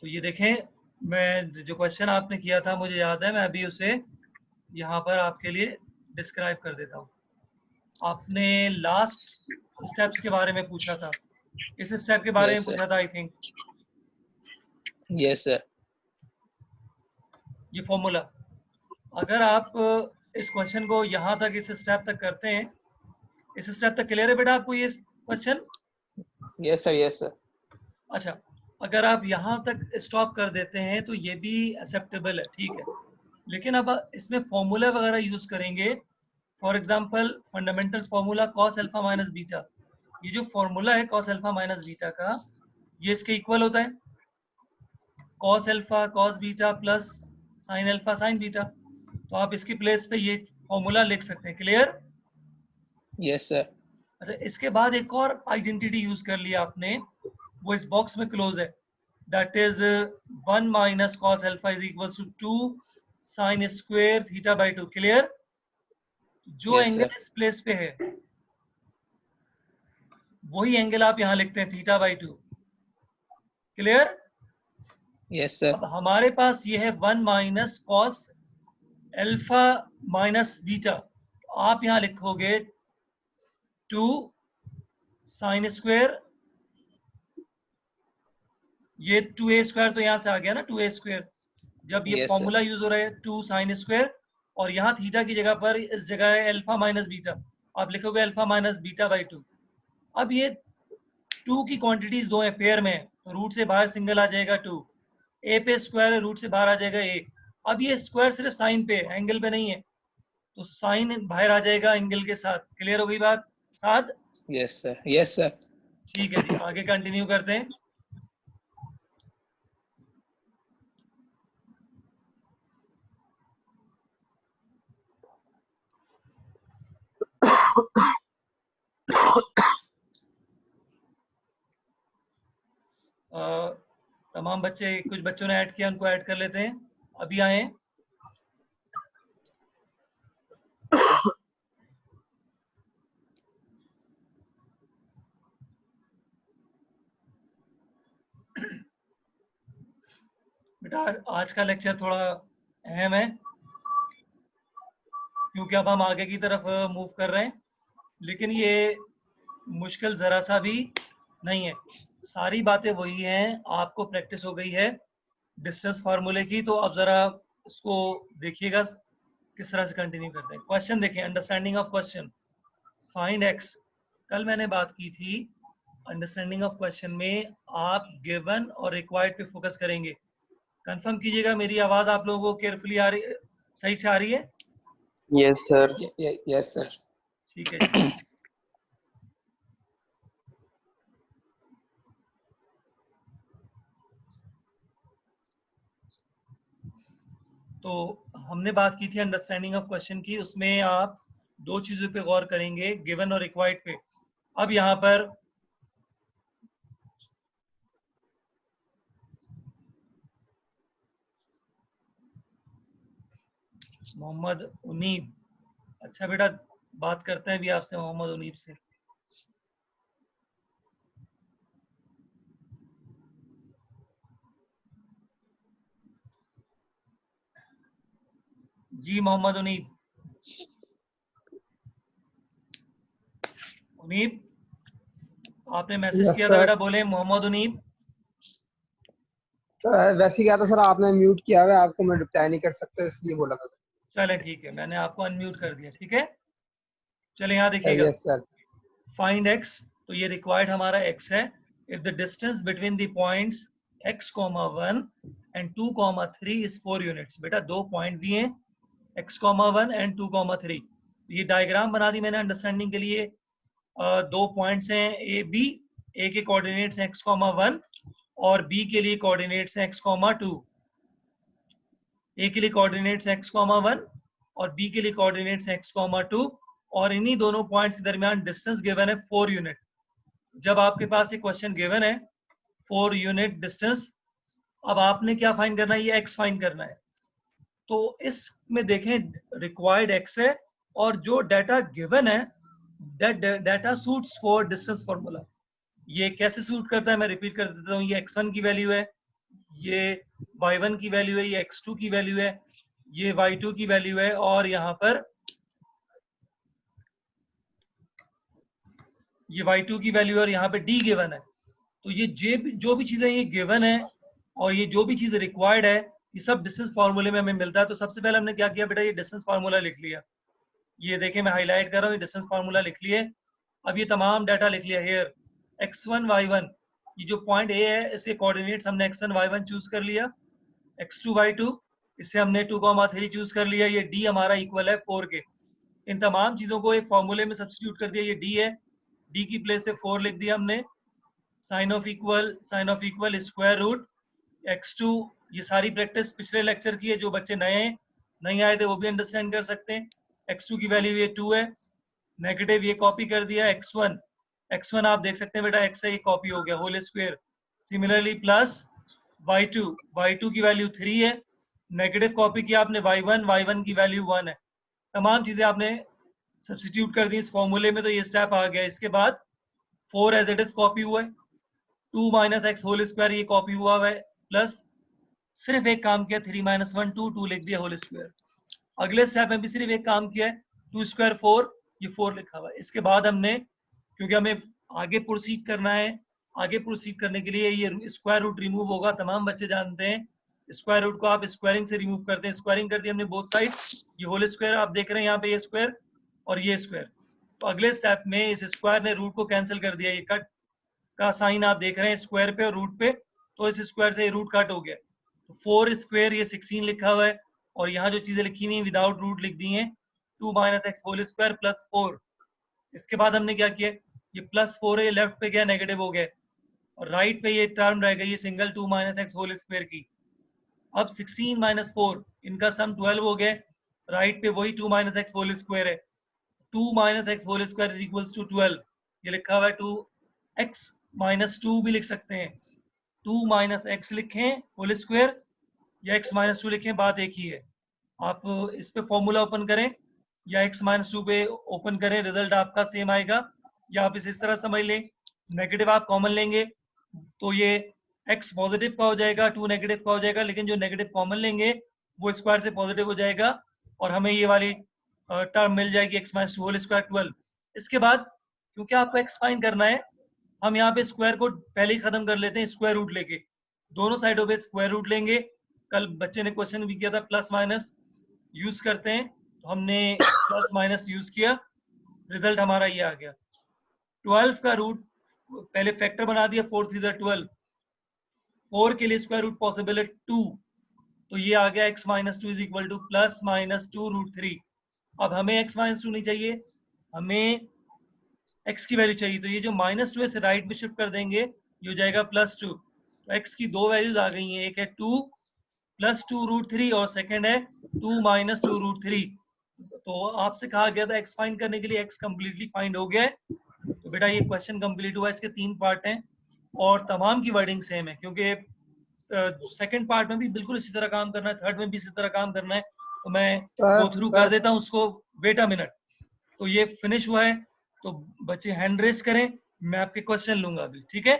तो ये देखें, मैं जो क्वेश्चन आपने किया था मुझे याद है, मैं अभी उसे यहाँ पर आपके लिए डिस्क्राइब कर देता हूँ। आपने लास्ट स्टेप्स के बारे में पूछा था, इस स्टेप के बारे में Yes, sir. पूछा था आई थिंक। Yes, sir. ये फॉर्मूला, अगर आप इस क्वेश्चन को यहाँ तक, इस स्टेप तक करते हैं, इस स्टेप तक क्लियर है बेटा आपको ये question? Yes, sir. Yes, sir. अच्छा, अगर आप यहाँ तक स्टॉप कर देते हैं तो ये भी एक्सेप्टेबल है, ठीक है। लेकिन अब इसमें फॉर्मूला वगैरह यूज करेंगे, for example fundamental formula cos alpha minus beta. ये जो फॉर्मूला है कॉस अल्फा माइनस बीटा का, ये इसके इक्वल होता है cos alpha cos beta plus sine alpha sign beta. तो आप इसकी प्लेस पे ये फॉर्मूला लिख सकते हैं। क्लियर? Yes, sir. अच्छा, इसके बाद एक और आइडेंटिटी यूज कर लिया आपने, वो इस बॉक्स में क्लोज है, that is 1 minus cos alpha is equal to 2 sine square theta by 2। Clear? जो Yes, sir. एंगल इस प्लेस पे है वही एंगल आप यहां लिखते हैं, theta by 2। Clear? Yes, sir. अब हमारे पास ये है 1 minus cos alpha minus beta, आप यहां लिखोगे 2 साइन स्क्वायर, ये 2a स्क्वायर तो यहां से आ गया ना, 2a स्क्वायर। जब ये Yes, sir. फॉर्मूला यूज हो रहा है 2 साइन स्क्वायर, और यहाँ थीटा की जगह पर इस जगह है अल्फा माइनस बीटा, आप लिखोगे अल्फा माइनस बीटा बाई 2। अब ये 2 की क्वांटिटीज दो है, पेयर में, तो रूट से बाहर सिंगल आ जाएगा 2, ए पे स्क्वायर है, रूट से बाहर आ जाएगा ए। अब ये स्क्वायर सिर्फ साइन पे है, एंगल पे नहीं है, तो साइन बाहर आ जाएगा एंगल के साथ। क्लियर हो गई बात साथ? Yes, sir. Yes, sir. ठीक है जी, आगे कंटिन्यू करते हैं। तमाम बच्चे, कुछ बच्चों ने ऐड किया, उनको ऐड कर लेते हैं, अभी आए हैं। बेटा आज का लेक्चर थोड़ा अहम है, क्योंकि अब हम आगे की तरफ मूव कर रहे हैं, लेकिन ये मुश्किल ज़रा सा भी नहीं है, सारी बातें वही हैं, आपको प्रैक्टिस हो गई है डिस्टेंस फार्मूले की। तो अब ज़रा इसको देखिएगा किस तरह से कंटिन्यू करते हैं। क्वेश्चन देखें, understanding of question, find x. कल मैंने बात की थी अंडरस्टैंडिंग ऑफ क्वेश्चन में आप गिवन और रिक्वायर्ड पे फोकस करेंगे। कंफर्म कीजिएगा मेरी आवाज़ आप लोगों को केयरफुली आ रही, सही से आ रही है? Yes, sir. Yes, sir. ठीक है जी। तो हमने बात की थी अंडरस्टैंडिंग ऑफ क्वेश्चन की, उसमें आप दो चीजों पे गौर करेंगे, गिवन और रिक्वायर्ड पे। अब यहाँ पर मोहम्मद उनीब, अच्छा बेटा बात करते हैं भी आपसे मोहम्मद उनीब से। जी मोहम्मद उनीब, उनीब आपने मैसेज Yes, किया था sir. बेटा, बोले मोहम्मद उनीब। वैसे क्या था सर, आपने म्यूट किया हुआ है, आपको मैं रिप्लाई नहीं कर सकता, इसलिए बोला था सर। चले ठीक है, मैंने आपको अनम्यूट कर दिया, ठीक है। चले यहाँ देखिएगा, यस सर। फाइंड एक्स, तो ये रिक्वायर्ड हमारा एक्स है। If the distance between the points x, 1 and 2, 3 is 4 units. बेटा दो पॉइंट दिए x, 1 एंड 2, 3। ये डायग्राम बना दी मैंने अंडरस्टैंडिंग के लिए। दो पॉइंट्स हैं ए बी, ए के कोऑर्डिनेट्स हैं x, 1 और b के लिए कोऑर्डिनेट्स हैं x, 2। ए के लिए कोऑर्डिनेट्स x, 1 और b के लिए कोऑर्डिनेट्स x, 2, और इन्हीं दोनों पॉइंट्स के दरमियान डिस्टेंस गिवन है 4 यूनिट। जब आपके पास एक क्वेश्चन गिवन है 4 यूनिट डिस्टेंस, अब आपने क्या फाइंड करना है, ये x फाइंड करना है। तो इसमें देखें रिक्वायर्ड x है, और जो डाटा गिवन है that data suits for distance formula. ये कैसे सूट करता है मैं रिपीट कर देता हूँ, ये x1 की वैल्यू है, ये y1 की वैल्यू है, ये x2 की वैल्यू है, ये y2 की वैल्यू है, और यहाँ पर ये y2 की वैल्यू है, और यहाँ पे d गिवन है। तो ये जो भी चीजें ये गिवन है और ये जो भी चीज रिक्वायर्ड है, ये सब डिस्टेंस फार्मूले में हमें मिलता है। तो सबसे पहले हमने क्या किया बेटा, ये डिस्टेंस फार्मूला लिख लिया। ये देखें मैं हाईलाइट कर रहा हूँ, ये डिस्टेंस फार्मूला लिख लिए। अब ये तमाम डाटा लिख लिया। हेयर x1 y1, ये जो पॉइंट ए है इसके कोऑर्डिनेट्स हमने x1 y1 चूज कर लिया। x2 y2, इससे हमने 2,3 चूज कर लिया। ये d हमारा इक्वल है 4 के। इन तमाम चीजों को एक फॉर्मूले में सब्स्टिट्यूट कर दिया। ये d है, d की प्लेस से 4 लिख दिया हमने। Sine of equal square root x2। ये सारी प्रैक्टिस पिछले लेक्चर की है, जो बच्चे नहीं आए थे वो भी अंडरस्टैंड कर सकते हैं। x2 की वैल्यू ये 2 है, नेगेटिव ये कॉपी कर दिया। x1 आप देख सकते हैं बेटा, x से ये कॉपी हो गया whole square. Similarly plus y2 की वैल्यू 3 है, नेगेटिव कॉपी किया आपने y1 की वैल्यू 1 है। तमाम चीजें आपने सब्स्टिट्यूट कर दी इस फॉर्मूले में, तो ये स्टेप आ गया। इसके बाद 4 एज इट इज कॉपी हुआ है, 2 माइनस एक्स होल स्क्वायर ये कॉपी हुआ है, प्लस सिर्फ एक काम किया, 3 माइनस 1 2 लिख दिया होल स्क्वायर। अगले स्टेप में भी सिर्फ एक काम किया है, 2 स्क्वायर 4, ये 4 लिखा हुआ है। इसके बाद हमने, क्योंकि हमें आगे प्रोसीड करना है, आगे प्रोसीड करने के लिए ये स्क्वायर रूट रिमूव होगा। तमाम बच्चे जानते हैं स्क्वायर रूट को आप स्क्वायरिंग से रिमूव करते हैं। स्क्वायरिंग कर दी हमने बोथ साइड, ये होल स्क्वायर आप देख रहे हैं यहाँ पे, ये स्क्वायर और ये स्क्वायर। तो अगले स्टेप में इस स्क्वायर ने रूट को कैंसिल कर दिया। ये कट का साइन आप देख रहे हैं स्क्वायर पे और रूट पे, तो इस स्क्वायर से रूट कट हो गया। तो 4 स्क्वायर ये 16 लिखा हुआ है, और यहाँ जो चीजें लिखी हुई विदाउट रूट लिख दी हैं, 2 minus x whole square plus 4। इसके बाद हमने क्या किया, ये प्लस 4 है, लेफ्ट पे गया नेगेटिव हो गया, और राइट पे ये टर्म रह गई, ये single 2 minus x whole square की। अब 16 माइनस 4 इनका सम 12 हो गया, राइट पे वही 2 माइनस एक्स होल स्क्वायर है। 2 minus x whole square is equals to 12। ये लिखा हुआ है 2x माइनस 2 भी लिख सकते हैं। 2 माइनस एक्स लिखें होल स्क्वायर या x माइनस 2 लिखें, बात एक ही है। आप इस पे फॉर्मूला ओपन करें या x माइनस 2 पे ओपन करें, रिजल्ट आपका सेम आएगा। या आप इस तरह समझ लें, नेगेटिव आप कॉमन लेंगे तो ये x पॉजिटिव का हो जाएगा, 2 नेगेटिव का हो जाएगा, लेकिन जो नेगेटिव कॉमन लेंगे वो स्क्वायर से पॉजिटिव हो जाएगा, और हमें ये वाली टर्म मिल जाएगी x माइनस 2 होल स्क्वायर 12। इसके बाद क्योंकि आपको x फाइंड करना है, हम यहाँ पे स्क्वायर को पहले ही खत्म कर लेते हैं, स्क्वायर रूट लेके दोनों साइडों पे स्क्वायर रूट लेंगे। कल बच्चे ने क्वेश्चन भी किया था, प्लस माइनस यूज करते हैं, तो हमने प्लस माइनस यूज किया, रिजल्ट हमारा ये आ गया। 12 का रूट पहले फैक्टर बना दिया, 4 3 12, 4 के लिए स्क्वायर रूट पॉसिबल है 2, तो ये आ गया x minus 2 is equal to plus minus 2 root 3। अब हमें x माइनस 2 नहीं चाहिए, हमें x की वैल्यू चाहिए, तो ये जो माइनस 2 है इसे राइट में शिफ्ट कर देंगे, ये हो जाएगा प्लस 2। तो x की दो वैल्यूज आ गई हैं, एक है 2 प्लस 2 रूट 3 और सेकंड है 2 माइनस 2 रूट 3। तो आपसे कहा गया था x फाइंड करने के लिए, x कंप्लीटली फाइंड हो गया है। तो बेटा ये क्वेश्चन कंप्लीट हुआ, इसके 3 पार्ट हैं और तमाम की वर्डिंग सेम है, क्योंकि सेकंड पार्ट में भी बिल्कुल इसी तरह काम करना है, थर्ड में भी इसी तरह काम करना है। तो मैं गो थ्रू कर देता हूँ उसको, वेट अ मिनट। तो ये फिनिश हुआ है, तो बच्चे हैंड रेस करें, मैं आपके क्वेश्चन लूंगा अभी, ठीक है।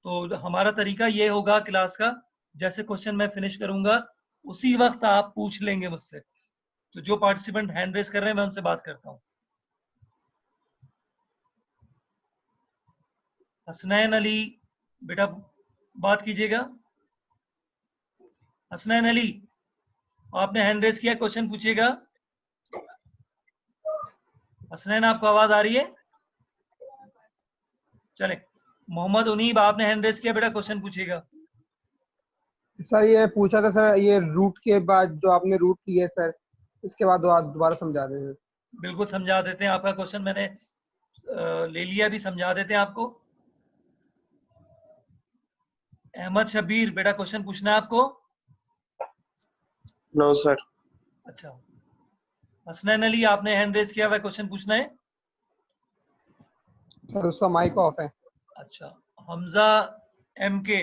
तो हमारा तरीका ये होगा क्लास का, जैसे क्वेश्चन मैं फिनिश करूंगा उसी वक्त आप पूछ लेंगे मुझसे। तो जो पार्टिसिपेंट हैंड रेस कर रहे हैं मैं उनसे बात करता हूँ। हसनैन अली बेटा बात कीजिएगा। हसनैन अली आपने हैंड रेस किया, क्वेश्चन पूछिएगा। हसनैन आपको आवाज आ रही है? चले, मोहम्मद उनीब आपने हैंड रेस किया, बेटा क्वेश्चन पूछिएगा। सर ये पूछा था सर, ये रूट के बाद जो आपने रूट किए सर, इसके बाद दोबारा समझा दें। बिल्कुल समझा देते हैं, आपका क्वेश्चन मैंने ले लिया, भी समझा देते हैं आपको। अहमद शबीर बेटा क्वेश्चन पूछना है आपको? No sir. अच्छा, हसनैन अली आपने हैंड रेस किया हुआ, क्वेश्चन पूछना है? सर उसका माइक ऑफ है। अच्छा, हमजा एम के,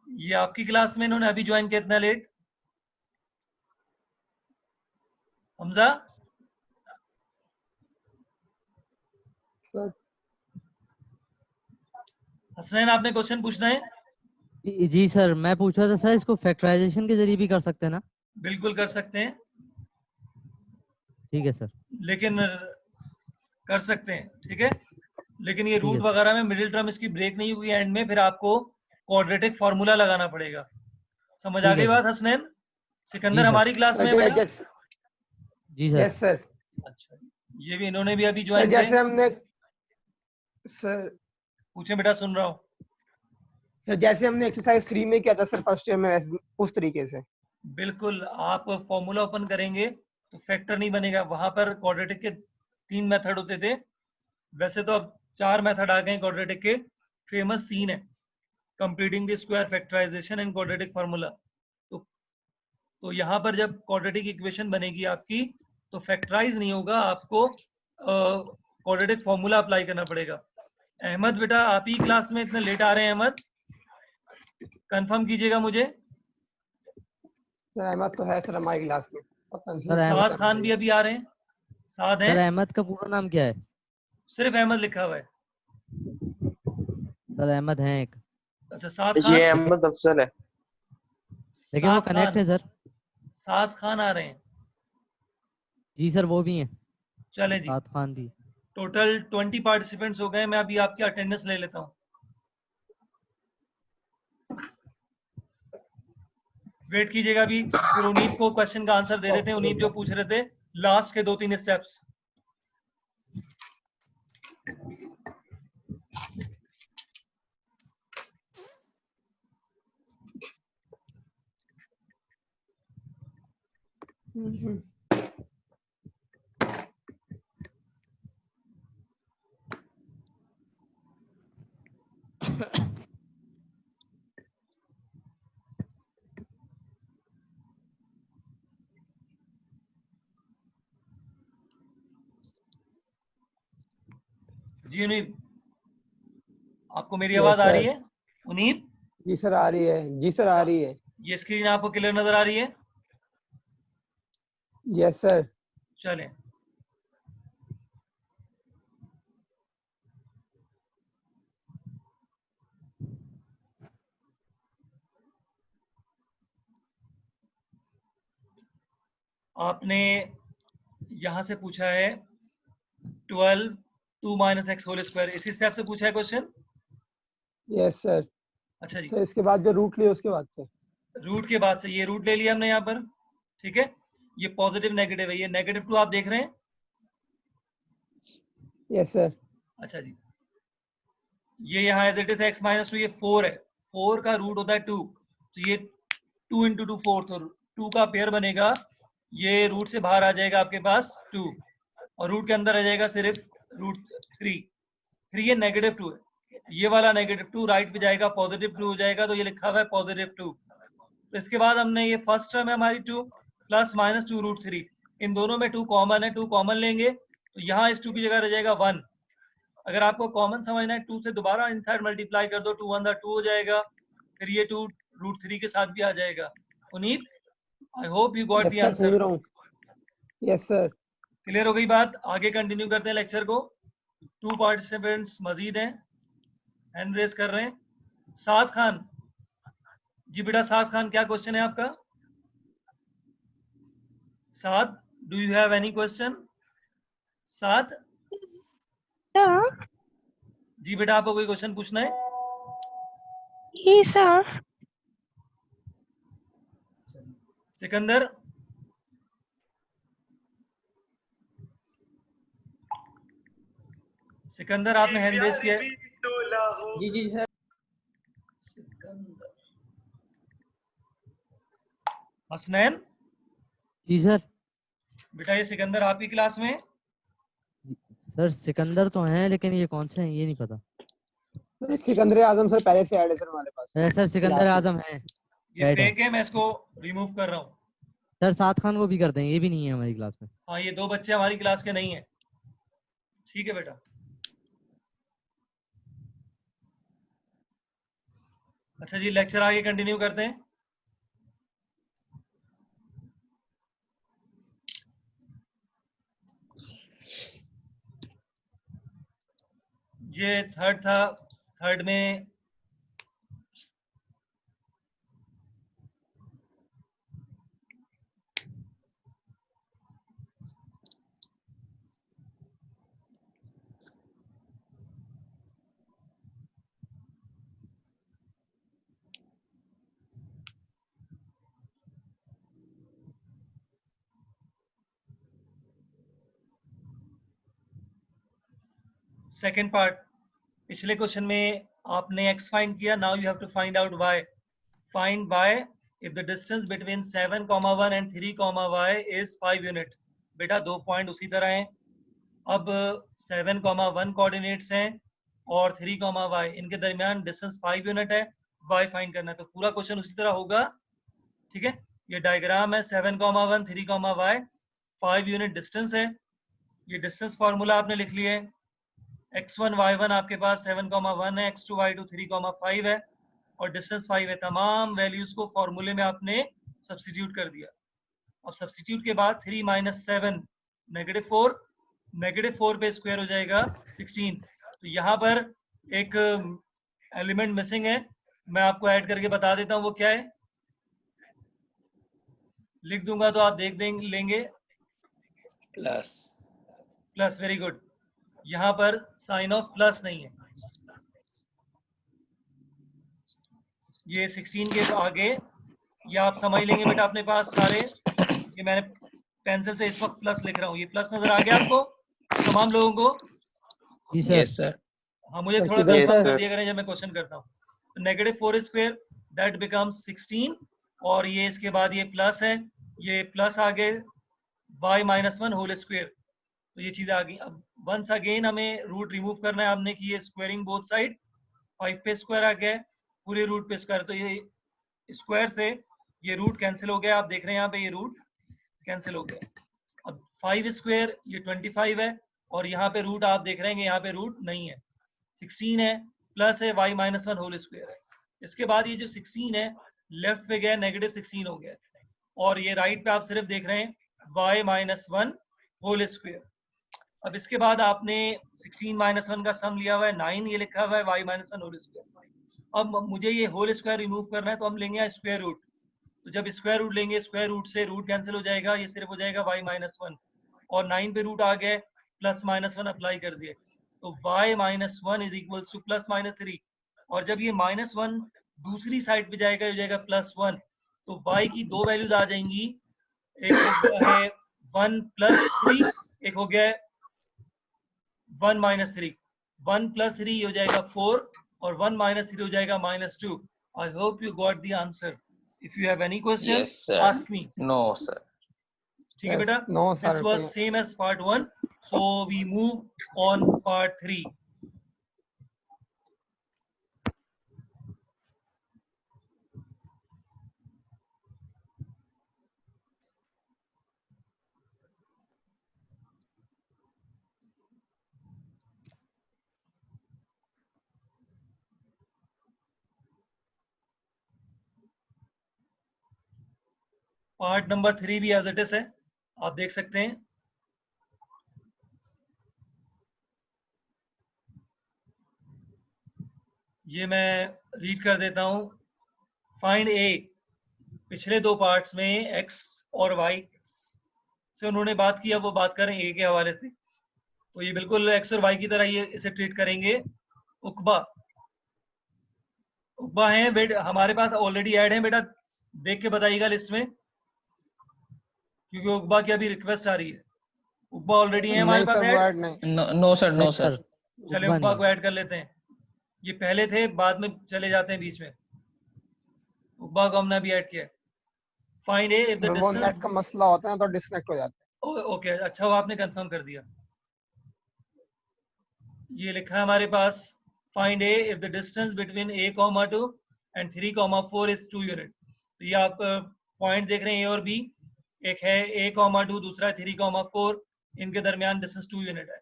ये आपकी क्लास में इन्होंने अभी ज्वाइन किया, इतना लेट? हमजा सर हसनैन आपने क्वेश्चन पूछना है? जी सर, मैं पूछ रहा था सर, इसको फैक्टराइजेशन के जरिए भी कर सकते हैं ना? बिल्कुल कर सकते हैं, ठीक है सर। लेकिन कर सकते हैं, ठीक है। लेकिन ये ठीक है रूट सर। वगैरह में मिडिल टर्म इसकी ब्रेक नहीं हुई एंड में, फिर आपको क्वाड्रेटिक फॉर्मूला लगाना पड़ेगा। समझ आ ठीक गई है सर। बात हसनैन? जी सिकंदर सर। हमारी क्लास सर में है बेटा? जैसे जी सर। Yes sir. अच्छा, ये भी इन्होंने भी अभी सर ज्वाइन थे। जैसे हमने सर पूछे बेटा, सुन रहा हूँ। सर जैसे हमने एक्सरसाइज 3 में किया था सर फर्स्ट ईयर में, उस तरीके से। बिल्कुल, आप फॉर्मूला ओपन करेंगे तो फैक्टर नहीं बनेगा, वहां पर क्वाड्रेटिक के 3 मेथड होते थे, वैसे तो अब 4 मेथड आ गए क्वाड्रेटिक के, फेमस 3 है, completing the square, factorisation and quadratic formula. तो यहाँ पर जब क्वाड्रेटिक इक्वेशन बनेगी आपकी, तो फैक्टराइज नहीं होगा, आपको क्वाड्रेटिक फार्मूला अप्लाई करना पड़ेगा। अहमद बेटा, आप ही क्लास में इतने लेट आ रहे हैं, अहमद कंफर्म कीजिएगा मुझे। सर अहमद तो है सर हमारी क्लास में, पता नहीं सर सर अहमद, साद क्या खान भी है। अभी आ रहे हैं, साद हैं, सर अहमद का पूरा नाम क्या है? सिर्फ अहमद लिखा हुआ है। सर अहमद हैं एक, अच्छा, साद ये खान, अहमद अफजल है। लेकिन वो साद कनेक्ट खान, है सर। साद खान आ रहे हैं। जी सर, वो भी हैं, चले जी, साद खान भी। टोटल 20 पार्टिसिपेंट्स हो गए, मैं अभी आपकी अटेंडेंस ले लेता हूँ। वेट कीजिएगा अभी, फिर उनीब को क्वेश्चन का आंसर दे देते हैं, उनीब जो पूछ रहे थे लास्ट के 2-3 स्टेप्स। जी उनीब, आपको मेरी यस आवाज आ रही सर। है? उनीब, जी सर आ रही है, जी सर आ रही है। ये स्क्रीन आपको क्लियर नजर आ रही है? Yes sir. चलें, आपने यहां से पूछा है 12 2 माइनस एक्स होल स्क्वायर, इसी स्टेप से पूछा है क्वेश्चन। Yes sir. अच्छा जी, सर इसके बाद जो रूट लिया उसके बाद से। रूट के बाद से ये रूट ले लिया हमने यहाँ पर, ठीक है। ये पॉजिटिव नेगेटिव है, ये -2 आप देख रहे हैं। Yes sir. अच्छा जी, ये यहाँ एज इट इज x-2, ये 4 है, 4 का रूट होता है 2, तो ये 2 इंटू 2 4, तो 2 का पेयर बनेगा, ये रूट से बाहर आ जाएगा आपके पास 2, और रूट के अंदर आ जाएगा सिर्फ √3। फिर ये -2 है, ये वाला -2 राइट पे जाएगा, +2 हो जाएगा, तो ये लिखा हुआ है +2। तो इसके बाद हमने ये फर्स्ट टर्म है हमारी 2 प्लस -2 √3, इन दोनों में 2 कॉमन है, 2 कॉमन लेंगे तो यहाँ इस 2 की जगह रह जाएगा 1। अगर आपको कॉमन समझना है 2 से दोबारा इनसाइड मल्टीप्लाई कर दो, 2 1 2 हो जाएगा, फिर ये 2 √3 के साथ भी आ जाएगा। उनीब, I hope you got yes the sir answer. समझ रहा हूँ। Yes sir. क्लियर हो गई बात? आगे कंटिन्यू करते हैं लेक्चर को। 2 पार्टिसिपेंट्स मजीद हैं, हैंड रेस कर रहे हैं। साद खान, जी बेटा साद खान, क्या क्वेश्चन है आपका? Saad, do you have any question? Saad, Sir, जी बेटा आपको कोई क्वेश्चन पूछना है? yes, sir. सिकंदर, सिकंदर आपने हैंड रेस किया है? जी जी सर। सिकंदर, हसनैन, जी सर। बेटा ये सिकंदर आपकी क्लास में है? सर सिकंदर तो हैं, लेकिन ये कौन से हैं ये नहीं पता। सर सिकंदर आजम सर पहले से ऐड है सर हमारे पास सर सिकंदर क्लास में। आजम हैं, ये ऐड है। फेक है, मैं इसको रिमूव कर रहा हूँ। सर साद खान को भी कर दें, ये भी नहीं है हमारी क्लास में। हाँ, ये 2 बच्चे हमारी क्लास के नहीं है, ठीक है बेटा। अच्छा जी, लेक्चर आगे कंटिन्यू करते हैं। ये थर्ड था, थर्ड में सेकेंड पार्ट, पिछले क्वेश्चन में आपने x फाइंड किया, now you have to find out y. Find y if the distance between 7,1 and 3,y is 5 unit. बेटा 2 पॉइंट उसी तरह हैं. अब 7,1 कोऑर्डिनेट्स हैं और 3,y इनके दरमियान डिस्टेंस 5 यूनिट है. y फाइंड करना है, तो पूरा क्वेश्चन उसी तरह होगा. ठीक है, ये डायग्राम है 7,1 3,y 5 यूनिट डिस्टेंस है. ये डिस्टेंस फार्मूला आपने लिख लिया है. x1 y1 आपके पास 7,1 है, x2 y2 3,5 है और डिस्टेंस 5 है. तमाम वैल्यूज को फॉर्मूले में आपने सब्स्टिट्यूट कर दिया. अब सब्स्टिट्यूट के बाद 3 - 7 -4, -4 पे स्क्वायर हो जाएगा 16. तो यहाँ पर एक एलिमेंट मिसिंग है, मैं आपको ऐड करके बता देता हूँ वो क्या है. लिख दूंगा तो आप देख लेंगे. प्लस. Plus, very good. यहाँ पर साइन ऑफ प्लस नहीं है. ये 16 के आगे ये आप समझ लेंगे बेटा अपने पास सारे. ये मैंने पेंसिल से इस वक्त प्लस लिख रहा हूँ. ये प्लस नजर आ गया आपको तमाम लोगों को? जी सर. Yes sir. हाँ, मुझे सर, थोड़ा किधर कंफर्म सर? कर दिया करें जब मैं क्वेश्चन करता हूँ. -4 स्क्वायर दैट बिकम्स 16 और ये इसके बाद ये प्लस है, ये प्लस आगे y - 1 होल स्क्वायर. तो ये चीजें आ गई. अब वंस अगेन हमें रूट रिमूव करना है. हमने की ये स्क्वायरिंग बोथ साइड, 5 पे स्क्वायर आ गया, पूरे रूट पे स्क्वायर. तो ये स्क्वायर से ये रूट कैंसिल हो गया. आप देख रहे हैं यहाँ पे ये रूट कैंसिल हो गया. अब 5 स्क्वायर ये 25 है और यहाँ पे रूट आप देख रहे हैं यहाँ पे रूट नहीं है. 16 है, प्लस है, y - 1 होल स्क्वायर है. इसके बाद ये जो 16 है लेफ्ट पे गया, -16 हो गया और ये राइट पे आप सिर्फ देख रहे हैं y - 1 होल स्क्वायर. अब इसके बाद आपने 16 - 1 का सम लिया हुआ है 9, ये लिखा हुआ है y - 1 होल स्क्वायर. अब मुझे ये होल स्क्वायर रिमूव करना है तो हम लेंगे स्क्वायर रूट. तो जब स्क्वायर रूट लेंगे, स्क्वायर रूट से रूट कैंसिल हो जाएगा, ये सिर्फ हो जाएगा y - 1 और 9 पे रूट आ गए, प्लस -1 अप्लाई कर दिए. तो y - 1 is equal to plus -3 और जब ये -1 दूसरी साइड पे जाएगा, हो जाएगा +1. तो y की दो वैल्यूज आ जाएंगी. एक हो गया है 1 + 3, एक हो गया है 1 - 3. 1 + 3 हो जाएगा 4 और 1 - 3 हो जाएगा -2. I hope you got the answer. If you have any question Yes, sir. Ask me. No, sir. ठीक है Yes, बेटा, no, this sir. Was same as part 1. So we move on part 3. Part number 3 भी as it is है, आप देख सकते हैं. ये मैं रीड कर देता हूं. फाइंड ए. पिछले दो पार्ट्स में एक्स और वाई से उन्होंने बात किया, वो बात करें ए के हवाले से. तो ये बिल्कुल एक्स और वाई की तरह ये इसे ट्रीट करेंगे. उकबा, उकबा है बेटा हमारे पास ऑलरेडी ऐड है. बेटा देख के बताइएगा लिस्ट में, क्योंकि उकबा की अभी रिक्वेस्ट आ रही है. उकबा ऑलरेडी है हमारे नहीं पास सर, वो ऐड. ऐड नहीं. No, no, sir. No, नहीं sir. सर. चले उकबा उकबा नहीं. को ऐड कर लेते हैं. ये पहले थे, बाद में चले जाते हैं बीच में. उकबा को हमने अभी ऐड किया. Find a if the sir, वो नेट डिस्टेंस. का मसला होता है तो डिस्कनेक्ट हो जाते ओके, अच्छा हुआ आपने कंफर्म कर दिया. ये लिखा है हमारे पास, find a if the distance between a, 2 and 3, 4 is 2 unit. तो ये आप पॉइंट देख रहे हैं, ए और बी. एक है a, 2, दूसरा है 3, 4. इनके दरमियान डिस्टेंस 2 यूनिट है.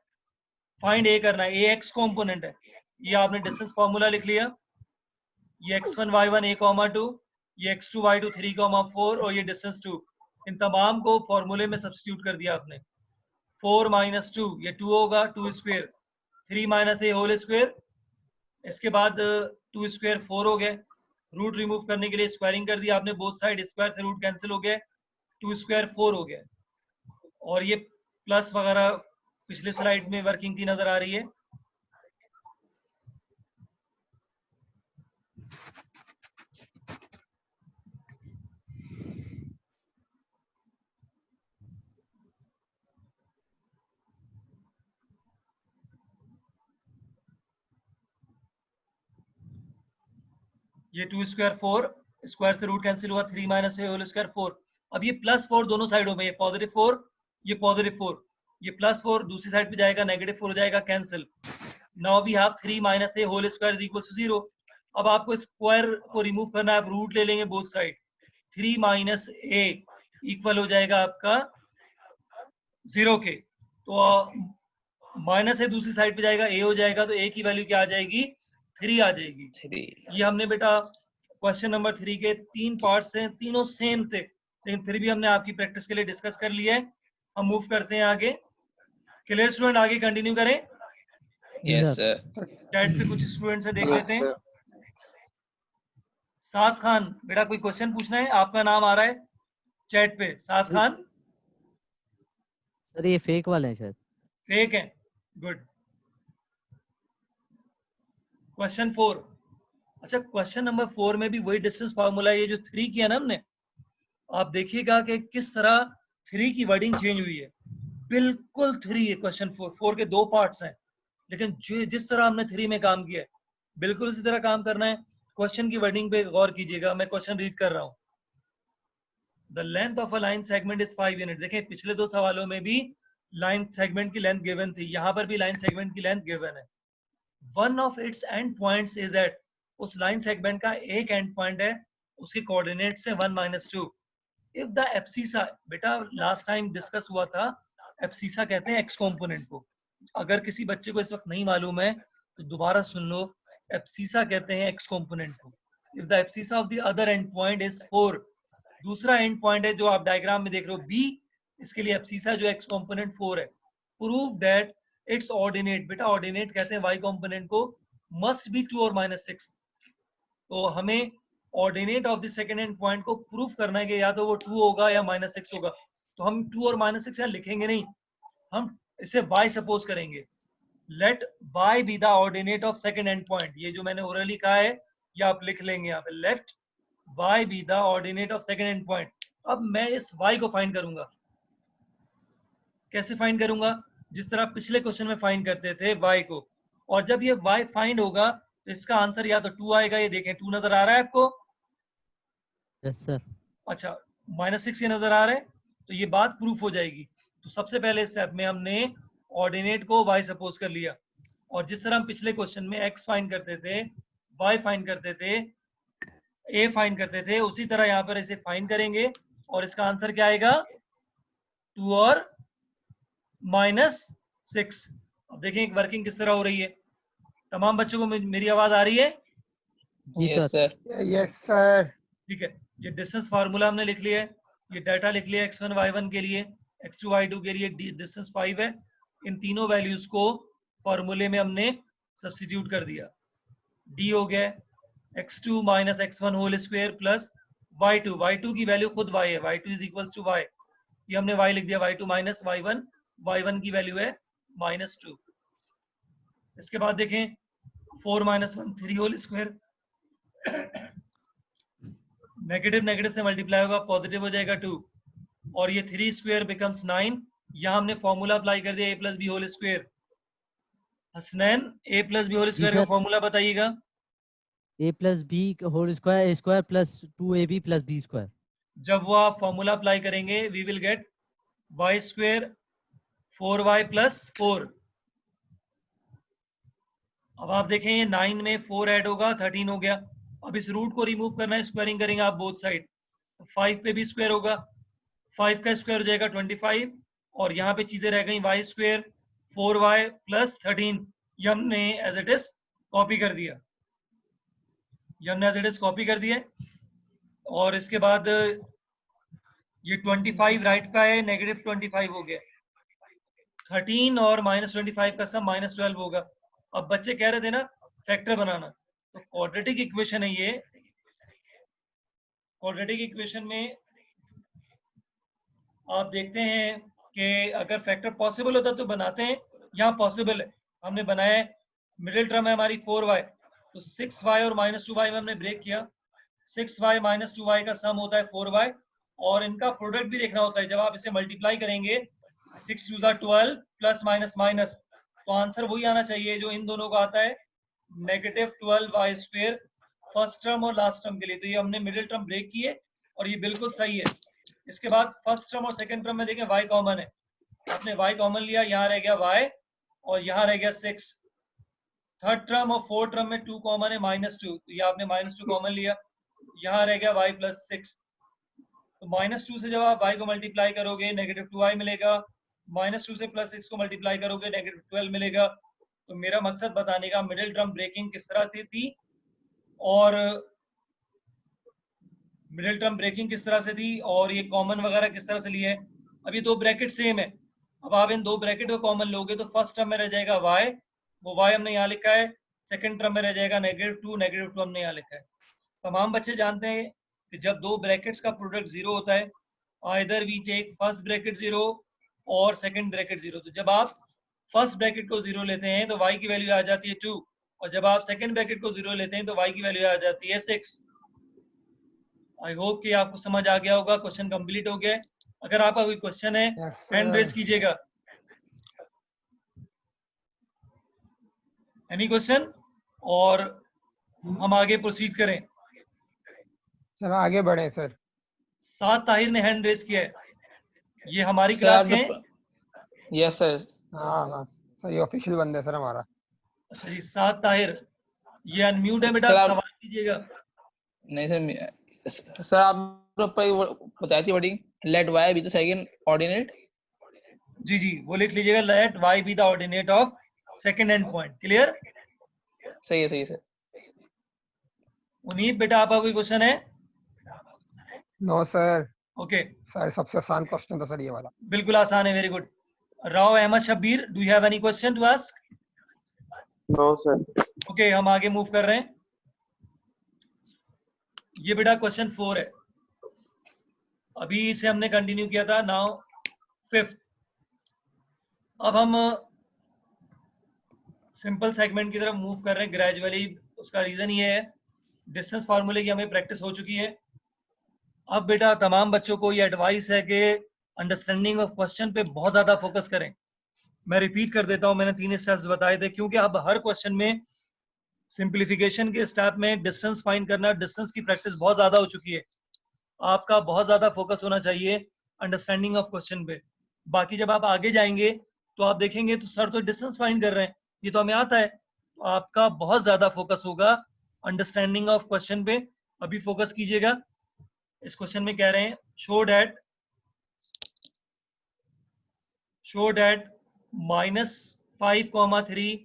फाइंड ए करना है. ए एक्स कॉम्पोनेंट है. ये आपने डिस्टेंस फॉर्मूला लिख लिया. ये x1 y1 a, 2, ये x2 y2 3, 4 और ये डिस्टेंस 2. इन तमाम को फॉर्मूले में सब्स्टिट्यूट कर दिया आपने. 4 - 2 ये 2 होगा, 2 स्क्वायर. 3 - a whole square. इसके बाद 2 स्क्वायर 4 हो गए. रूट रिमूव करने के लिए स्क्वायरिंग कर दिया आपने बोथ साइड. स्क्वायर से रूट कैंसिल हो गए, 2 स्क्वायर 4 हो गए. और ये प्लस वगैरह पिछले स्लाइड में वर्किंग की नजर आ रही है. ये 2 स्क्वायर 4, स्क्वायर से रूट कैंसिल हुआ, 3 माइनस ए होल स्क्वायर 4। अब ये +4 दोनों साइडों में, ये +4, ये +4, ये +4 दूसरी साइड पे जाएगा, -4 हो जाएगा, cancel. Now we have 3 minus a whole square is equal to 0। अब आपको स्क्वायर को रिमूव करना है, आप रूट ले लेंगे बोथ साइड। 3 माइनस ए इक्वल हो जाएगा आपका 0 के, तो माइनस ए दूसरी साइड पे जाएगा, ए हो जाएगा, तो ए की वैल्यू क्या आ जाएगी, 3 आ जाएगी। 3। ये हमने बेटा क्वेश्चन नंबर 3 के 3 पार्ट्स थे, तीनों सेम थे, लेकिन फिर भी हमने आपकी प्रैक्टिस के लिए डिस्कस कर लिया है। हम मूव करते हैं आगे। क्लियर स्टूडेंट, आगे कंटिन्यू करें। Yes sir. चैट पे कुछ स्टूडेंट से देख Yes, लेते हैं। sir. साद खान, बेटा कोई क्वेश्चन पूछना है? आपका नाम आ रहा है चैट पे, साद खान। सर ये फेक वाले हैं शायद। फेक है, गुड। क्वेश्चन 4। अच्छा, क्वेश्चन नंबर 4 में भी वही डिस्टेंस फार्मूला है, ये जो 3 किया ना हमने, आप देखिएगा कि किस तरह 3 की वर्डिंग चेंज हुई है। बिल्कुल 3 है क्वेश्चन 4 के 2 पार्ट्स हैं, लेकिन जो जिस तरह हमने 3 में काम किया है बिल्कुल उसी तरह काम करना है। क्वेश्चन की वर्डिंग पे गौर कीजिएगा, मैं क्वेश्चन रीड कर रहा हूं। The length of a line segment is 5 unit. देखें पिछले 2 सवालों में भी लाइन सेगमेंट की लेंथ गिवन थी, यहां पर भी लाइन सेगमेंट की लेंथ गिवन है। One of its end points is at, उस लाइन सेगमेंट का एक एंड पॉइंट है, उसके कोऑर्डिनेट्स है 1 - 2। इफ द एब्सिसा, बेटा लास्ट टाइम डिस्कस हुआ था, एब्सिसा कहते हैं एक्स कंपोनेंट को। अगर किसी बच्चे को इस वक्त नहीं मालूम है तो दोबारा सुन लो, एब्सिसा कहते हैं एक्स कंपोनेंट को। If the abscissa of the other and point is 4, दूसरा एंड पॉइंट है जो आप डायग्राम में देख रहे हो बी, इसके लिए एब्सिसा जो एक्स कंपोनेंट 4 है। प्रूव दैट इट्स ऑर्डिनेट, बेटा ऑर्डिनेट कहते हैं वाई कंपोनेंट को, मस्ट बी 2 और -6। तो हमें ordinate of the second end point को प्रूफ करना है कि या तो वो 2 होगा या -6 होगा। तो हम 2 और -6 यहाँ लिखेंगे नहीं, हम इसे y सपोज करेंगे। Let y be the ordinate of second end point, ये जो मैंने ओरली कहा है ये आप लिख लेंगे यहाँ पे, let y be the ordinate of second end point. अब मैं इस y को फाइंड करूंगा। कैसे फाइंड करूंगा? जिस तरह पिछले क्वेश्चन में फाइंड करते थे y को, और जब ये y फाइंड होगा तो इसका आंसर या तो 2 आएगा, ये देखें 2 नजर आ रहा है आपको? Yes sir. अच्छा, -6 ये नजर आ रहा है, तो ये बात प्रूफ हो जाएगी। तो सबसे पहले स्टेप में हमने ऑर्डिनेट को y सपोज कर लिया, और जिस तरह हम पिछले क्वेश्चन में x फाइंड करते थे, y फाइंड करते थे, a फाइंड करते थे, उसी तरह यहाँ पर इसे फाइंड करेंगे और इसका आंसर क्या आएगा? 2 और -6। अब देखें एक वर्किंग किस तरह हो रही है। तमाम बच्चों को मेरी आवाज आ रही है? जी yes sir. Sir. Yes sir. ठीक है, ये डिस्टेंस फार्मूला हमने लिख लिया है, ये डाटा लिख लिया x1 y1 के लिए, x2 y2 के लिए डिस्टेंस 5 है। इन तीनों वैल्यूज को फॉर्मूले में हमने सब्स्टिट्यूट कर दिया। d हो गया x2 - x1 whole square plus y2, y2 की वैल्यू खुद y है, y2 is equal to y, ये हमने y लिख दिया, y2 - y1, y1 की वैल्यू है -2। इसके बाद देखें 4 - 1 3 होल स्क्वायर, नेगेटिव नेगेटिव से मल्टीप्लाई होगा, पॉजिटिव हो जाएगा 2, और ये 3 स्क्वायर बिकम्स 9। यहाँ हमने फॉर्मूला अप्लाई कर दिया a + b whole square. Hasnain, a + b whole square का सर। फॉर्मूला बताइएगा। a + b whole square, a square plus 2ab + b square. जब वो आप फॉर्मूला अप्लाई करेंगे, we will get y square 4y + 4। अब आप देखें ये 9 में 4 ऐड होगा, 13 हो गया। अब इस रूट को रिमूव करना है, स्क्वायरिंग करेंगे आप बोथ साइड, 5 पे भी स्क्वायर होगा, 5 का स्क्वायर हो जाएगा 25, और यहाँ पे चीजें रह गई y स्क्वायर 4y + 13, ये हमने एज इट इज कॉपी कर दिया, ये हमने एज इट इज कॉपी कर दिया। और इसके बाद ये 25 राइट का है, -25 हो गया, 13 और -25 का सम -12 होगा। अब बच्चे कह रहे थे ना फैक्टर बनाना, तो क्वाड्रेटिक इक्वेशन है ये। क्वाड्रेटिक इक्वेशन में आप देखते हैं कि अगर फैक्टर पॉसिबल होता तो बनाते हैं, यहाँ पॉसिबल है, हमने बनाया है। मिडिल टर्म है हमारी 4y, तो 6y और -2y में हमने ब्रेक किया, 6y - 2y का सम होता है 4y, और इनका प्रोडक्ट भी देखना होता है। जब आप इसे मल्टीप्लाई करेंगे 6 × 2 = 12 प्लस माइनस माइनस, तो आंसर वही आना चाहिए जो इन दोनों का आता है, -12y² फर्स्ट टर्म और लास्ट टर्म के लिए, तो ये हमने मिडिल टर्म ब्रेक किए और ये बिल्कुल सही है। इसके बाद फर्स्ट टर्म और सेकंड टर्म में देखें y कॉमन है, आपने y कॉमन लिया, यहाँ रह गया y और यहाँ रह गया 6। थर्ड टर्म और फोर्थ टर्म में 2 कॉमन है, -2, तो ये आपने -2 कॉमन लिया, यहाँ रह गया y + 6। तो -2 से जब आप y को मल्टीप्लाई करोगे -2y मिलेगा, -2 से +6 को मल्टीप्लाई करोगे -12 मिलेगा। तो मेरा मकसद बताने का मिडिल टर्म ब्रेकिंग किस तरह से थी और मिडिल टर्म ब्रेकिंग किस तरह से थी और ये कॉमन वगैरह किस तरह से लिए है। अब ये दो ब्रैकेट सेम है, अब आप इन दो ब्रैकेट को कॉमन लोगे तो फर्स्ट टर्म में रह जाएगा y, वो y हमने यहाँ लिखा है, सेकंड टर्म में रह जाएगा -2 हमने यहाँ लिखा है। तमाम बच्चे जानते हैं कि जब दो ब्रैकेट्स का प्रोडक्ट 0 होता है, either we take first bracket 0 और सेकंड ब्रैकेट 0। तो जब आप फर्स्ट ब्रैकेट को 0 लेते हैं तो y की वैल्यू आ जाती है 2, और जब आप सेकंड ब्रैकेट को 0 लेते हैं तो y की वैल्यू आ जाती है 6। आई होप कि आपको समझ आ गया होगा, क्वेश्चन कंप्लीट हो गया है। अगर आपका कोई क्वेश्चन है हैंड रेज कीजिएगा। Any question? और हम आगे प्रोसीड करें। सर आगे बढ़े सर। साद ताहिर ने हैंड रेज किया है, ये हमारी क्लास के हैं? Yes sir. हाँ सर, ये ऑफिशियल बंदा है सर हमारा। अच्छा जी, साद ताहिर, ये अनम्यूट है बेटा, सर, सवाल कीजिएगा। नहीं सर आप बताई थी wording, let y be the second ordinate. जी जी, वो लिख लीजिएगा, let y be the ordinate of second end point. Clear? सही है सर। उनीत बेटा, आपका कोई क्वेश्चन है? No sir. ओके, सर सबसे आसान क्वेश्चन था सर ये वाला। बिल्कुल आसान है, very good. Rao Ahmed Shabbir, do you have any question to ask? No sir. Okay, हम आगे मूव कर रहे हैं। ये बेटा क्वेश्चन 4 है, अभी इसे हमने कंटिन्यू किया था, नाउ 5th। अब हम सिंपल सेगमेंट की तरफ मूव कर रहे हैं ग्रेजुअली। उसका रीजन ये है, डिस्टेंस फार्मूले की हमें प्रैक्टिस हो चुकी है। अब बेटा तमाम बच्चों को ये एडवाइस है कि अंडरस्टैंडिंग ऑफ क्वेश्चन पे बहुत ज्यादा फोकस करें। मैं रिपीट कर देता हूं, मैंने 3 स्टेप्स बताए थे, क्योंकि अब हर क्वेश्चन में सिंप्लीफिकेशन के स्टेप में डिस्टेंस फाइंड करना, डिस्टेंस की प्रैक्टिस बहुत ज्यादा हो चुकी है। आपका बहुत ज्यादा फोकस होना चाहिए अंडरस्टैंडिंग ऑफ क्वेश्चन पे। बाकी जब आप आगे जाएंगे तो आप देखेंगे तो सर तो डिस्टेंस फाइंड कर रहे हैं, ये तो हमें आता है। तो आपका बहुत ज्यादा फोकस होगा अंडरस्टैंडिंग ऑफ क्वेश्चन पे। अभी फोकस कीजिएगा। इस क्वेश्चन में कह रहे हैं, शो दैट -5, 3,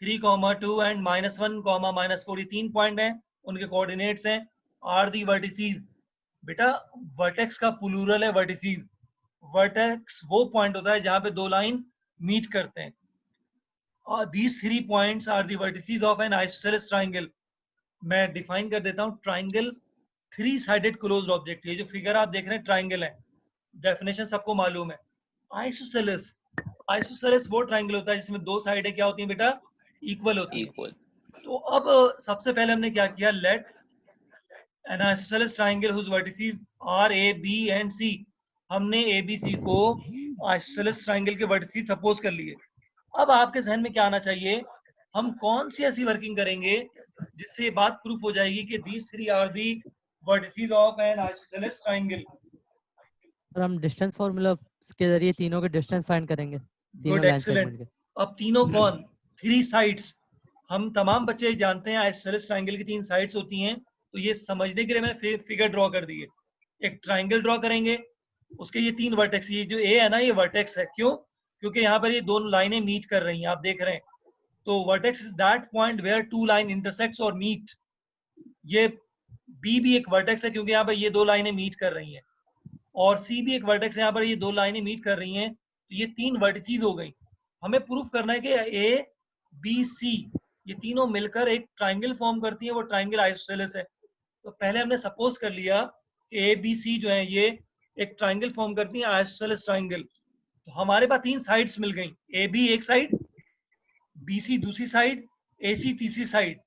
3, 2 एंड -1, -4, ये 3 पॉइंट हैं, उनके कोऑर्डिनेट्स हैं, आर दी वर्टिसीज। बेटा वर्टेक्स का प्लूरल है वर्टिसीज। वर्टेक्स वो पॉइंट होता है जहां पे दो लाइन मीट करते हैं। These 3 points are the vertices of an isosceles triangle। मैं डिफाइन कर देता हूं, ट्राइंगल 3 साइडेड क्लोज्ड ऑब्जेक्ट। ये जो फिगर आप देख रहे हैं ट्राइंगल है, डेफिनेशन सबको मालूम है। आइसोसेलेस वो ट्राइंगल होता है जिसमें दो साइडें क्या होती हैं बेटा? इक्वल होती है। इक्वल। तो अब सबसे पहले हमने क्या किया, let an isosceles triangle whose vertices are A B and C. हमने ए बी सी को आइसोसेलेस ट्राइंगल के वर्टिसेस सपोज कर लिए। अब आपके जहन में क्या आना चाहिए, हम कौन सी ऐसी वर्किंग करेंगे जिससे ये बात प्रूफ हो जाएगी कि these 3 are the vertices of an isosceles triangle। Sir हम डिस्टेंस फार्मूला के जरिए तीनों के डिस्टेंस फाइंड करेंगे, तीनों गुड, लाइन एक्सीलेंट। सेगमेंट के। अब तीनों कौन? 3 साइड्स। हम तमाम बच्चे जानते हैं आइसोसेलेस ट्राइंगल की 3 साइड्स होती हैं। तो ये समझने के लिए मैंने फिगर ड्रॉ कर दी है। एक ट्राइंगल ड्रॉ करेंगे, उसके ये 3 वर्टेक्स, ये जो ए है ना, ये वर्टेक्स है। क्यों? क्योंकि यहाँ पर ये दोनों लाइनें मीट कर रही हैं, आप देख रहे हैं। तो vertex is that point where 2 line intersects और मीट। ये बी भी एक वर्टेक्स है क्योंकि यहाँ पर ये दो लाइनें मीट कर रही हैं, और सी भी एक वर्टेक्स है, यहाँ पर ये दो लाइनें मीट कर रही हैं। तो ये 3 वर्टिसेस हो गई। हमें प्रूफ करना है कि ए बी सी ये तीनों मिलकर एक ट्राइंगल फॉर्म करती हैं, वो ट्राइंगल आइसोसेलेस है। तो पहले हमने सपोज कर लिया कि ए बी सी जो है ये एक ट्राइंगल फॉर्म करती है, आइसोसेलेस ट्राइंगल। तो हमारे पास 3 साइड्स मिल गई, ए बी एक साइड, बी सी दूसरी साइड, ए सी तीसरी साइड।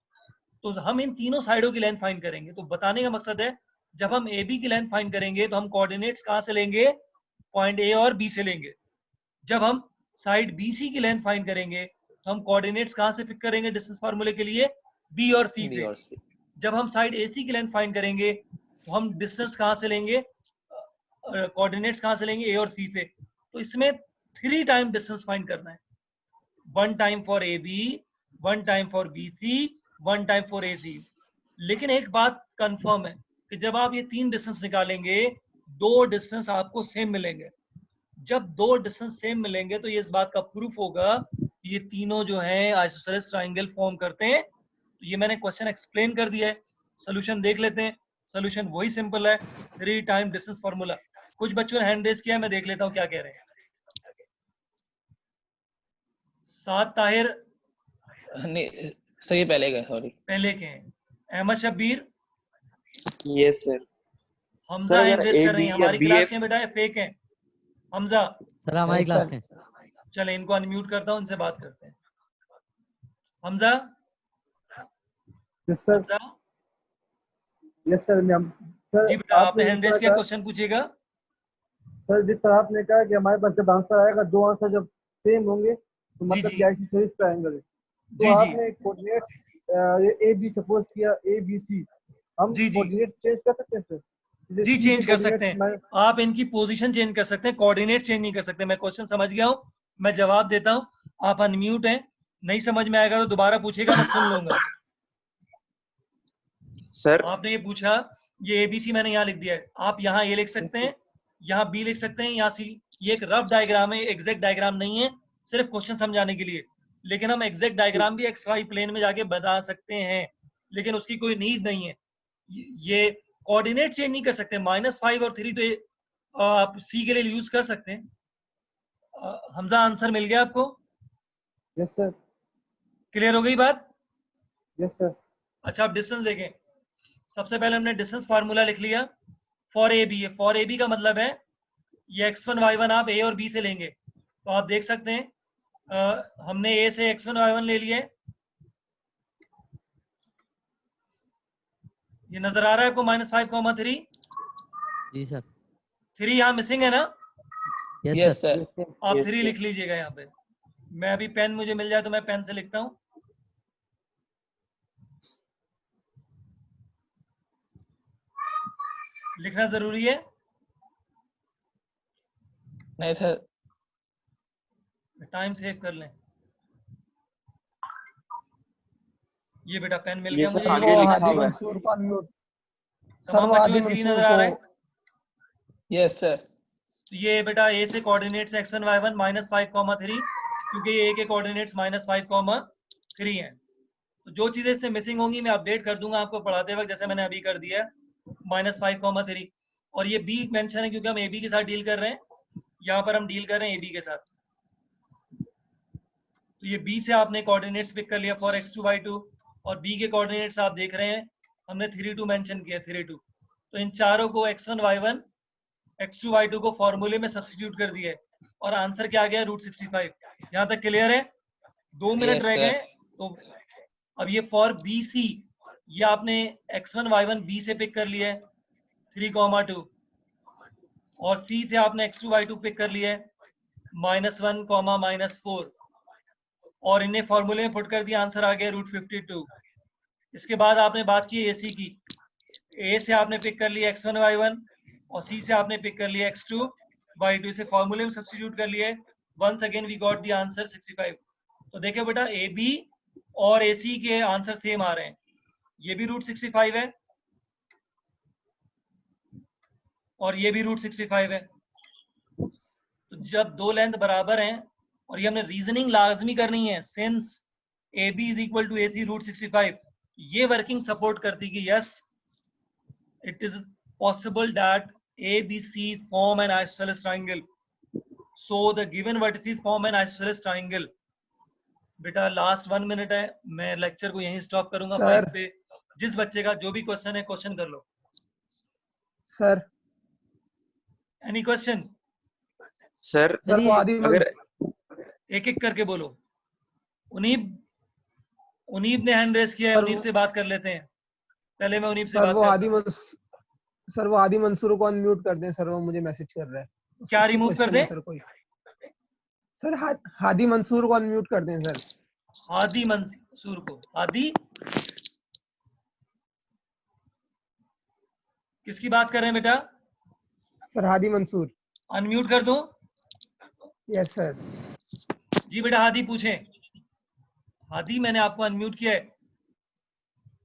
तो हम इन तीनों साइडों की लेंथ फाइंड करेंगे। तो बताने का मकसद है, जब हम ए बी की लेंथ फाइंड करेंगे तो हम कोऑर्डिनेट्स कहां से लेंगे? पॉइंट ए और बी से लेंगे। जब हम साइड बी सी की लेंथ फाइंड करेंगे तो हम कोऑर्डिनेट्स कहां से पिक करेंगे डिस्टेंस फार्मूले के लिए? बी और सी से। जब हम साइड AC की लेंथ फाइंड करेंगे तो हम डिस्टेंस कहाँ से लेंगे, कोऑर्डिनेट्स कहाँ से लेंगे, A और C से। तो इसमें 3 टाइम डिस्टेंस फाइंड करना है, 1 time for AB, 1 time for BC, 1 time for AC। लेकिन एक बात कंफर्म है कि जब आप ये 3 डिस्टेंस निकालेंगे 2 डिस्टेंस आपको सेम मिलेंगे। जब 2 डिस्टेंस सेम मिलेंगे तो ये इस बात का प्रूफ होगा कि ये तीनों जो हैं आइसोसेलेस ट्रायंगल फॉर्म करते हैं। तो ये मैंने क्वेश्चन एक्सप्लेन कर दिया है, सोल्यूशन देख लेते हैं। सोल्यूशन वही सिंपल है, 3 टाइम डिस्टेंस फार्मूला। कुछ बच्चों ने हैंड रेज किया है, मैं देख लेता हूँ क्या कह रहे हैं। साद ताहिर नहीं सर, ये पहले गए, सॉरी। पहले के हैं। Ahmad Shabbir, yes sir. हमजा अगर हैंड रेज ए कर रहे बी हैं। या हमारी बी क्लास एफ के बेटा है, फेक है। हमजा, सर हमारी Yes, क्लास sir. के। चले इनको अनम्यूट करता हूँ, इनसे बात करते हैं। Hamza, yes sir, Hamza yes sir ma'am. Sir जी बेटा, आपने आपने हैंड जिस रेज तरह किया, कहा, क्वेश्चन पूछिएगा। सर जिस तरह आपने कहा कि हमारे पास जब आंसर आएगा, दो आंसर जब सेम होंगे तो जी मतलब जी क्या है, ट्रायंगल है। तो जी जी आपने कोऑर्डिनेट ए बी सपोज किया, ए बी सी, हम जी जी कोऑर्डिनेट चेंज कर सकते हैं सर? जैसे जी सी के चेंज कर सकते हैं। कोऑर्डिनेट्स आप इनकी पोजीशन चेंज कर सकते हैं, कोऑर्डिनेट चेंज नहीं कर सकते। मैं क्वेश्चन समझ गया हूँ, मैं जवाब देता हूँ। आप अनम्यूट हैं, नहीं समझ में आएगा तो दोबारा पूछेगा, मैं सुन लूंगा। सर आपने ये पूछा, ये ABC मैंने यहाँ लिख दिया है। आप यहाँ A लिख सकते हैं, यहाँ B लिख सकते हैं, यहाँ C। ये एक रफ डायग्राम है, एग्जैक्ट डायग्राम नहीं है, सिर्फ क्वेश्चन समझाने के लिए। लेकिन हम एग्जैक्ट डायग्राम भी XY प्लेन में जाके बना सकते हैं, लेकिन उसकी कोई नीड नहीं है। ये कोऑर्डिनेट चेंज नहीं कर सकते। -5 और 3 तो ये, आप C के लिए यूज कर सकते हैं। हमजा, आंसर मिल गया आपको? यस सर, क्लियर हो गई बात? Yes sir. अच्छा, आप डिस्टेंस देखें। सबसे पहले हमने डिस्टेंस फार्मूला लिख लिया for A B. For A B का मतलब है ये x1 y1 आप A और B से लेंगे। तो आप देख सकते हैं हमने A से x1 y1 ले लिया है। ये नजर आ रहा है आपको, -5, 3। जी सर। 3 यहाँ मिसिंग है ना? Yes yes sir. सर। आप Yes, 3 sir. लिख लीजिएगा यहाँ पे। मैं अभी पेन मुझे मिल जाए तो मैं पेन से लिखता हूँ। लिखना जरूरी है। नहीं सर। टाइम सेव कर लें। ये बेटा पेन मिल ये गया सर मुझे। आगे वो लिखा हादी हुआ है। मंसूर को अनम्यूट। सर तमाम वो बच्चों हादी को 3 मंसूर नजर आ रहा है। को। Yes sir. तो ये बेटा A से कोऑर्डिनेट्स x1 y1 -5, 3, क्योंकि ये A के कोऑर्डिनेट्स -5, 3 हैं। तो जो चीजें इससे मिसिंग होंगी मैं अपडेट कर दूंगा आपको पढ़ाते वक्त, जैसे मैंने अभी कर दिया है, -5, 3। और ये B मेंशन है क्योंकि हम AB के साथ डील कर रहे हैं। यहाँ पर हम डील कर रहे हैं AB के साथ। तो ये B से आपने कोऑर्डिनेट्स पिक कर लिया फॉर x2 y2, और B के कोऑर्डिनेट्स आप देख रहे हैं हमने 3 2 मेंशन किया, 3 2। तो इन चारों को x1 y1 x2 y2 को फॉर्मूले में सब्स्टिट्यूट कर दिया है, और आंसर क्या आ गया, √65। यहाँ तक क्लियर है? 2 मिनट यस रह सर। गए। तो अब ये फॉर BC, ये आपने x1 y1 B से पिक कर लिया है 3, 2, और C से आपने x2 y2 पिक कर लिया है -1, -4, और इन्हें फॉर्मूले में पुट कर दिया, आंसर आ गया √52। इसके बाद आपने बात की AC की। A से आपने पिक कर लिया x1 y1, और C से आपने पिक कर लिया x2 y2। इसे फॉर्मूले में सब्स्टिट्यूट कर लिया है। Once again we got the answer 65। तो देखिए बेटा, AB और AC के आंसर सेम आ रहे हैं। ये भी √65 है और ये भी √65 है। तो जब दो लेंथ बराबर हैं, और ये हमने रीजनिंग लाजमी करनी है, सिंस AB = AC √65, ये वर्किंग सपोर्ट करती कि yes, it is possible that ABC form an isosceles triangle. So the given vertices form an isosceles triangle. बेटा लास्ट 1 मिनट है, मैं लेक्चर को यहीं स्टॉप करूंगा। सर। 5 पे जिस बच्चे का जो भी क्वेश्चन है क्वेश्चन कर लो। Sir any question? Sir sir वो हादी अगर एक एक करके बोलो। उनीब ने हैंड रेस किया है, सर उनीब से बात कर लेते हैं। पहले मैं उनीब से सर बात वो करता हादी हूँ। सर वो हादी मंसूर को अनम्यूट कर दें सर, वो मुझे मैसेज कर रहा है। क्या उसको रिमूव कर question दें? है सर कोई। सर हादी मंसूर को अनम्यूट कर दें सर। हादी मंसूर को। हादी किसकी बात कर रहे हैं बेटा? सर हादी मंसूर। अनम्यूट कर दो। Yes sir. जी बेटा हादी पूछें। हादी मैंने आपको अनम्यूट किया है,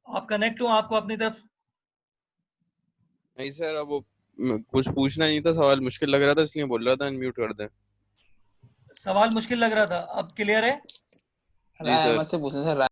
आप कनेक्ट हो, आपको अपनी तरफ। नहीं सर, अब वो कुछ पूछना नहीं था, सवाल मुश्किल लग रहा था इसलिए बोल रहा था अनम्यूट कर दें। सवाल मुश्किल लग रहा था, अब क्लियर है? जी सर। राय अहमद से पूछे सर।